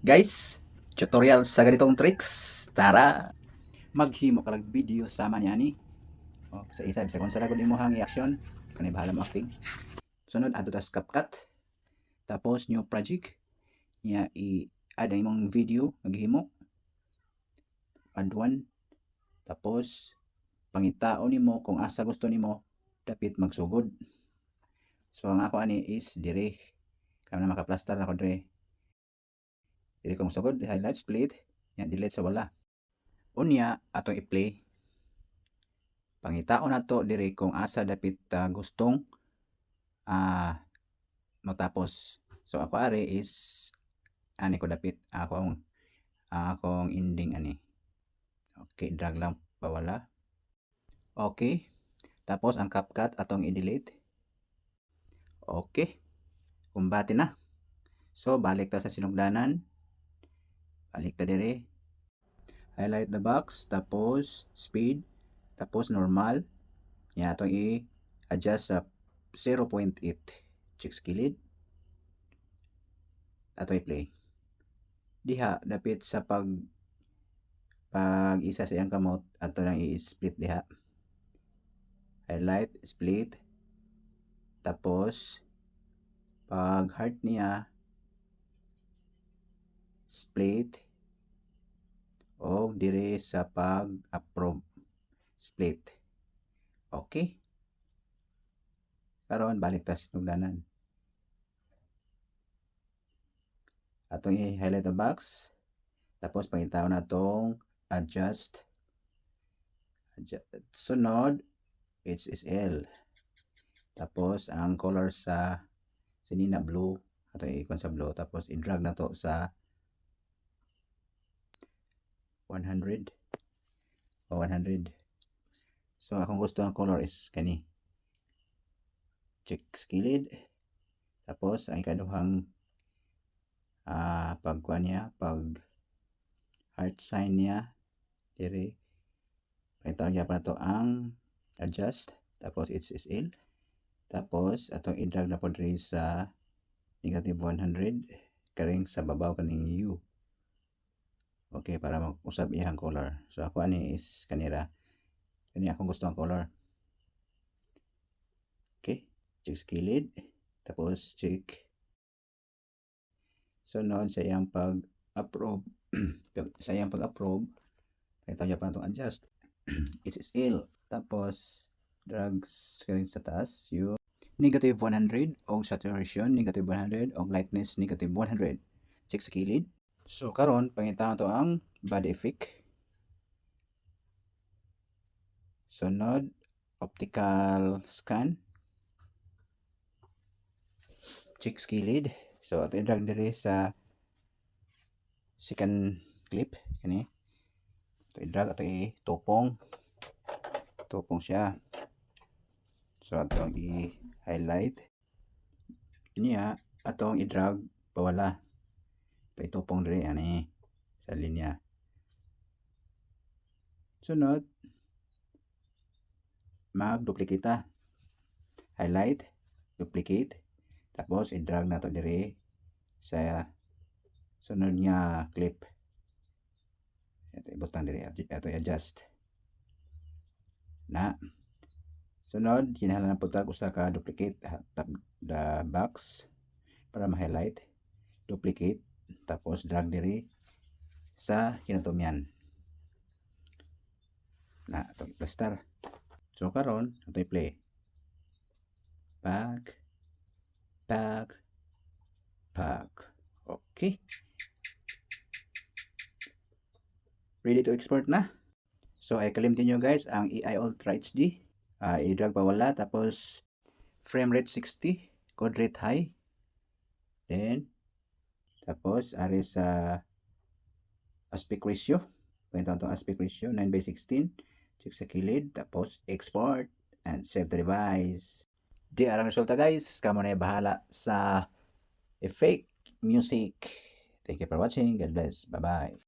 Guys, tutorial sa ganitong tricks. Tara! Maghimo ka lang video sama niya ni. O, sa isa, bisa kung sa lagod mo hang i-action. Kanay bahala mo acting. Sunod, add tas CapCut. Tapos, new project. Niya, i-add ang imong video. Maghimo. Add one. Tapos, pangitao nimo kung asa gusto nimo dapit magsugod. So, ang ako ani is dire. Kaya na makaplastar na ko dire. Dire kong sugod, highlight, split. Yan, delete sa wala. Unya, atong i-play. Pangitao na to dire kung asa dapit gustong matapos. So ako ari is ani ko dapit akong ending ani. Okay, drag lang pawala. Okay. Tapos ang CapCut atong i-delete. Okay. Kumbati na. So balik ta sa sinugdanan. Balik ta dire. Highlight the box, tapos speed, tapos normal. Yan atong i-adjust sa 0.8. Check skilled. Ato i-play. Diha dapit sa pag isa sa iyang kamot ato lang i-split diha. Highlight, split. Tapos pag heart niya split o dire sa pag approve split. Okay. Karon balik ta sa sinugdanan. Atong i-highlight the box. Tapos pangitaw na tong adjust. Sunod HSL. Tapos ang color sa sinina blue ato i-ikon sa blue. Tapos i-drag na to sa 100 o 100. So akong gusto ang color is kani. Check skilled. Tapos ang ikaduhang pagkuan niya, pag heart sign niya dire pangitaw niya pa na to ang adjust. Tapos HSL. Tapos atong i-drag na po dire sa negative 100 karing sa babaw kaning U. Okay, para mag-usab iyang color. So ako ani is kanira. Kani akong gusto ang color. Okay, check skilled. Tapos check. Sunod sa iyang pag-approve. Sa iyang pag-approve, ito niya pa itong adjust. HSL. Tapos drugs karing sa taas. Yung negative 100 o saturation negative 100 o lightness negative 100. Check sa kilid. So karon pangita to ang body effect. Sunod optical scan. Check sa kilid. So ato i-drag dire sa second clip kani. Ato i-drag ato i-tupong. Tupong siya. So atong i-highlight. Niya atong i-drag pawala. Itupong dire ani sa linya. Sunod mag-duplicate. Highlight, duplicate. Tapos i-drag na to dire sa sunod nga clip. Ito ibutang dire, ito i-adjust. Na sunod kinahanglan na putag usa ka duplicate tap the box para ma-highlight. Duplicate tapos drag dire sa kinatumyan. Na ito i-plaster. So karon ito i-play. Back. Okay. Ready to export na. So ay kalimtin nyo guys ang AI Ultra HD. I-drag pawala tapos frame rate 60, code rate high. Then tapos ari sa aspect ratio. Pwede itong aspect ratio 9:16. Check sa kilid tapos export and save the device. Di arang resulta guys. Kamo na bahala sa effect music. Thank you for watching. God bless. Bye bye.